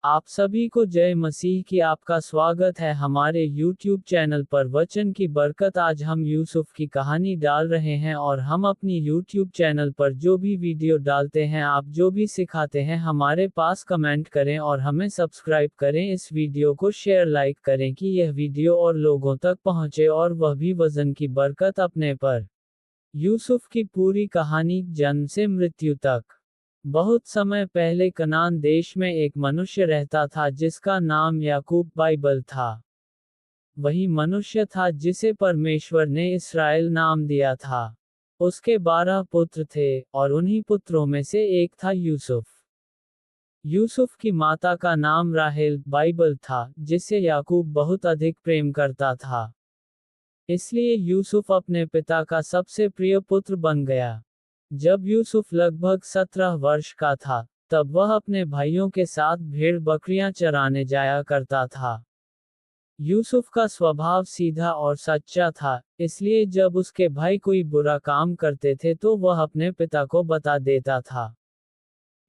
आप सभी को जय मसीह की। आपका स्वागत है हमारे YouTube चैनल पर वचन की बरकत। आज हम यूसुफ की कहानी डाल रहे हैं और हम अपनी YouTube चैनल पर जो भी वीडियो डालते हैं, आप जो भी सिखाते हैं, हमारे पास कमेंट करें और हमें सब्सक्राइब करें। इस वीडियो को शेयर लाइक करें कि यह वीडियो और लोगों तक पहुंचे और वह भी वचन की बरकत अपने पर। यूसुफ की पूरी कहानी जन्म से मृत्यु तक। बहुत समय पहले कनान देश में एक मनुष्य रहता था जिसका नाम याकूब बाइबल था। वही मनुष्य था जिसे परमेश्वर ने इस्राएल नाम दिया था। उसके 12 पुत्र थे और उन्हीं पुत्रों में से एक था यूसुफ। यूसुफ की माता का नाम राहेल बाइबल था, जिसे याकूब बहुत अधिक प्रेम करता था। इसलिए यूसुफ अपने पिता का सबसे प्रिय पुत्र बन गया। जब यूसुफ लगभग 17 वर्ष का था, तब वह अपने भाइयों के साथ भेड़ बकरियां चराने जाया करता था। यूसुफ का स्वभाव सीधा और सच्चा था, इसलिए जब उसके भाई कोई बुरा काम करते थे तो वह अपने पिता को बता देता था।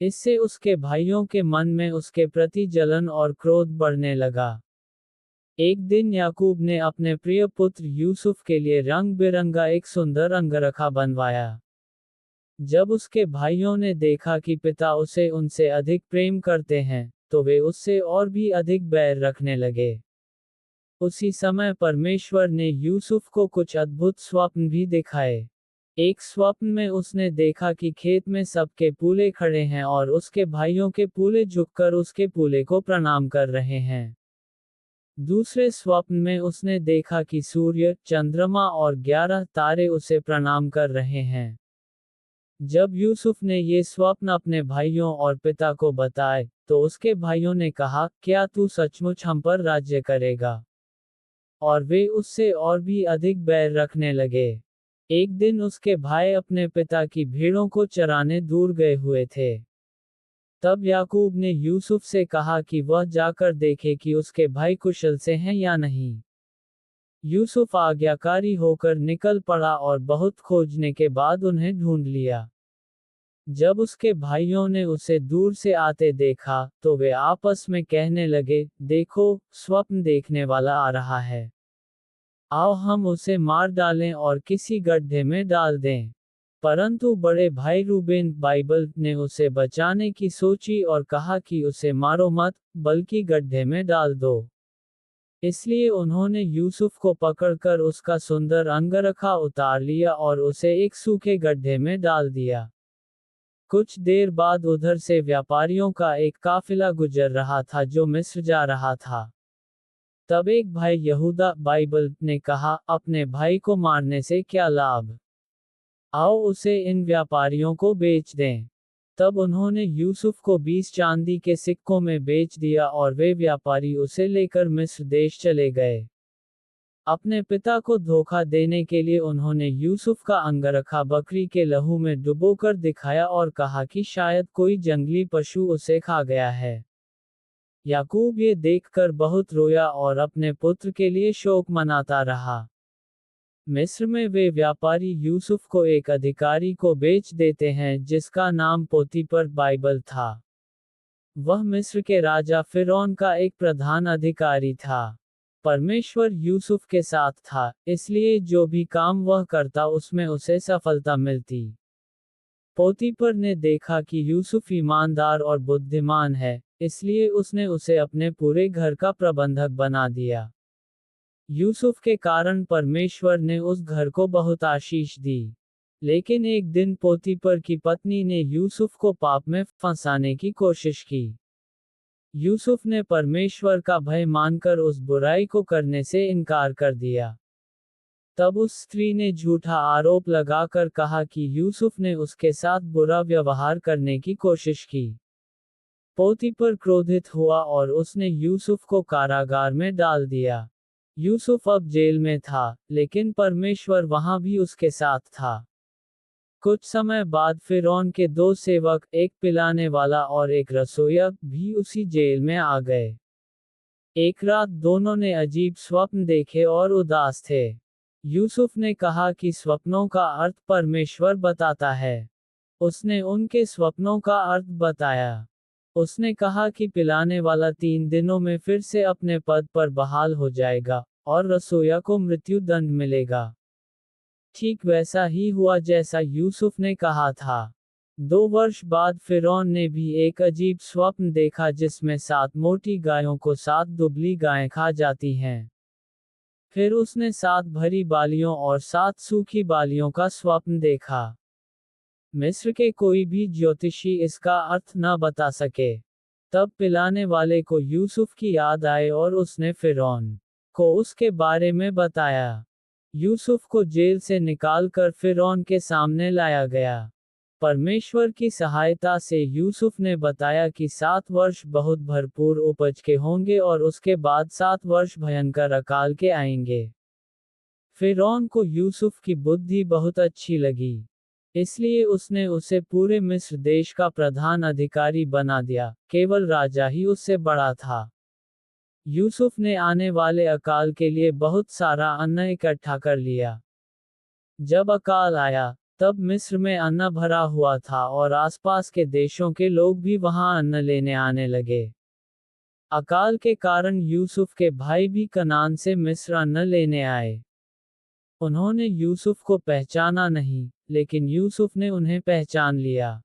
इससे उसके भाइयों के मन में उसके प्रति जलन और क्रोध बढ़ने लगा। एक दिन याकूब ने अपने प्रिय पुत्र यूसुफ के लिए रंग बिरंगा एक सुंदर अंगरखा बनवाया। जब उसके भाइयों ने देखा कि पिता उसे उनसे अधिक प्रेम करते हैं, तो वे उससे और भी अधिक बैर रखने लगे। उसी समय परमेश्वर ने यूसुफ को कुछ अद्भुत स्वप्न भी दिखाए। एक स्वप्न में उसने देखा कि खेत में सबके पूले खड़े हैं और उसके भाइयों के पूले झुककर उसके पूले को प्रणाम कर रहे हैं। दूसरे स्वप्न में उसने देखा कि सूर्य, चंद्रमा और 11 तारे उसे प्रणाम कर रहे हैं। जब यूसुफ ने ये स्वप्न अपने भाइयों और पिता को बताए, तो उसके भाइयों ने कहा, क्या तू सचमुच हम पर राज्य करेगा? और वे उससे और भी अधिक बैर रखने लगे। एक दिन उसके भाई अपने पिता की भेड़ों को चराने दूर गए हुए थे। तब याकूब ने यूसुफ से कहा कि वह जाकर देखे कि उसके भाई कुशल से हैं या नहीं। यूसुफ आज्ञाकारी होकर निकल पड़ा और बहुत खोजने के बाद उन्हें ढूंढ लिया। जब उसके भाइयों ने उसे दूर से आते देखा, तो वे आपस में कहने लगे, देखो, स्वप्न देखने वाला आ रहा है। आओ हम उसे मार डालें और किसी गड्ढे में डाल दें। परंतु बड़े भाई रूबेन बाइबल ने उसे बचाने की सोची और कहा कि उसे मारो मत, बल्कि गड्ढे में डाल दो। इसलिए उन्होंने यूसुफ को पकड़कर उसका सुंदर अंगरखा उतार लिया और उसे एक सूखे गड्ढे में डाल दिया। कुछ देर बाद उधर से व्यापारियों का एक काफिला गुजर रहा था जो मिस्र जा रहा था। तब एक भाई यहूदा बाइबल ने कहा, अपने भाई को मारने से क्या लाभ? आओ उसे इन व्यापारियों को बेच दें। तब उन्होंने यूसुफ को 20 चांदी के सिक्कों में बेच दिया और वे व्यापारी उसे लेकर मिस्र देश चले गए। अपने पिता को धोखा देने के लिए उन्होंने यूसुफ का अंगरखा बकरी के लहू में डुबोकर दिखाया और कहा कि शायद कोई जंगली पशु उसे खा गया है। याकूब ये देखकर बहुत रोया और अपने पुत्र के लिए शोक मनाता रहा। मिस्र में वे व्यापारी यूसुफ को एक अधिकारी को बेच देते हैं जिसका नाम पोतीपर बाइबल था। वह मिस्र के राजा फिरौन का एक प्रधान अधिकारी था। परमेश्वर यूसुफ के साथ था, इसलिए जो भी काम वह करता उसमें उसे सफलता मिलती। पोतीपर ने देखा कि यूसुफ ईमानदार और बुद्धिमान है, इसलिए उसने उसे अपने पूरे घर का प्रबंधक बना दिया। यूसुफ के कारण परमेश्वर ने उस घर को बहुत आशीष दी। लेकिन एक दिन पोतीपर की पत्नी ने यूसुफ को पाप में फंसाने की कोशिश की। यूसुफ ने परमेश्वर का भय मानकर उस बुराई को करने से इनकार कर दिया। तब उस स्त्री ने झूठा आरोप लगाकर कहा कि यूसुफ ने उसके साथ बुरा व्यवहार करने की कोशिश की। पोतीपर क्रोधित हुआ और उसने यूसुफ को कारागार में डाल दिया। यूसुफ अब जेल में था, लेकिन परमेश्वर वहां भी उसके साथ था। कुछ समय बाद फिरौन के 2 सेवक, एक पिलाने वाला और एक रसोइया, भी उसी जेल में आ गए। एक रात दोनों ने अजीब स्वप्न देखे और उदास थे। यूसुफ ने कहा कि स्वप्नों का अर्थ परमेश्वर बताता है। उसने उनके स्वप्नों का अर्थ बताया। उसने कहा कि पिलाने वाला 3 दिनों में फिर से अपने पद पर बहाल हो जाएगा, और रसोइया को मृत्यु दंड मिलेगा। ठीक वैसा ही हुआ जैसा यूसुफ ने कहा था। 2 वर्ष बाद फिरौन ने भी एक अजीब स्वप्न देखा जिसमें 7 मोटी गायों को 7 दुबली गायें खा जाती हैं। फिर उसने 7 भरी बालियों और 7 सूखी बालियों का स्वप्न देखा। मिस्र के कोई भी ज्योतिषी इसका अर्थ न बता सके। तब पिलाने वाले को यूसुफ की याद आए और उसने फिरौन को उसके बारे में बताया। यूसुफ को जेल से निकालकर फिरौन के सामने लाया गया। परमेश्वर की सहायता से यूसुफ ने बताया कि 7 वर्ष बहुत भरपूर उपज के होंगे और उसके बाद 7 वर्ष भयंकर अकाल के आएंगे। फिरौन को यूसुफ की बुद्धि बहुत अच्छी लगी, इसलिए उसने उसे पूरे मिस्र देश का प्रधान अधिकारी बना दिया, केवल राजा ही उससे बड़ा था। यूसुफ ने आने वाले अकाल के लिए बहुत सारा अन्न इकट्ठा कर लिया। जब अकाल आया, तब मिस्र में अन्न भरा हुआ था और आसपास के देशों के लोग भी वहां अन्न लेने आने लगे। अकाल के कारण यूसुफ के भाई भी कनान से मिस्र अन्न लेने आए। उन्होंने यूसुफ को पहचाना नहीं, लेकिन यूसुफ ने उन्हें पहचान लिया।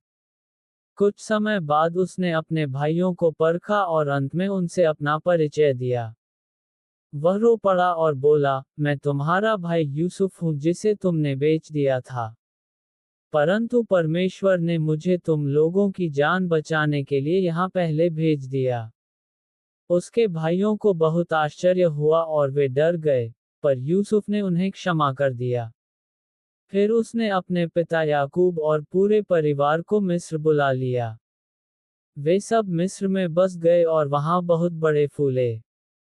कुछ समय बाद उसने अपने भाइयों को परखा और अंत में उनसे अपना परिचय दिया। वह रो पड़ा और बोला, मैं तुम्हारा भाई यूसुफ हूँ जिसे तुमने बेच दिया था। परंतु परमेश्वर ने मुझे तुम लोगों की जान बचाने के लिए यहाँ पहले भेज दिया। उसके भाइयों को बहुत आश्चर्य हुआ और वे डर गए, पर यूसुफ ने उन्हें क्षमा कर दिया। फिर उसने अपने पिता याकूब और पूरे परिवार को मिस्र बुला लिया। वे सब मिस्र में बस गए और वहां बहुत बड़े फूले।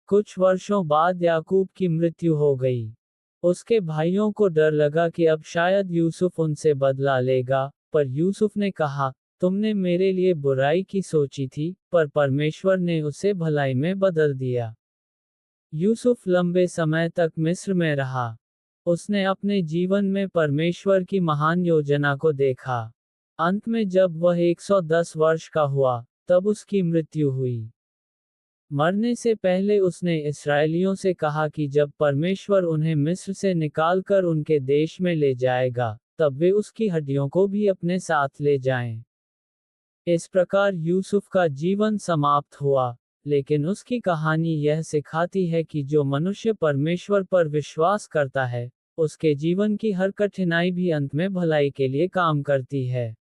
कुछ वर्षों बाद याकूब की मृत्यु हो गई। उसके भाइयों को डर लगा कि अब शायद यूसुफ उनसे बदला लेगा, पर यूसुफ ने कहा, तुमने मेरे लिए बुराई की सोची थी, पर परमेश्वर ने उसे भलाई में बदल दिया। यूसुफ लंबे समय तक मिस्र में रहा। उसने अपने जीवन में परमेश्वर की महान योजना को देखा। अंत में जब वह 110 वर्ष का हुआ, तब उसकी मृत्यु हुई। मरने से पहले उसने इस्राएलियों से कहा कि जब परमेश्वर उन्हें मिस्र से निकालकर उनके देश में ले जाएगा, तब वे उसकी हड्डियों को भी अपने साथ ले जाएं। इस प्रकार यूसुफ का जीवन समाप्त हुआ, लेकिन उसकी कहानी यह सिखाती है कि जो मनुष्य परमेश्वर पर विश्वास करता है, उसके जीवन की हर कठिनाई भी अंत में भलाई के लिए काम करती है।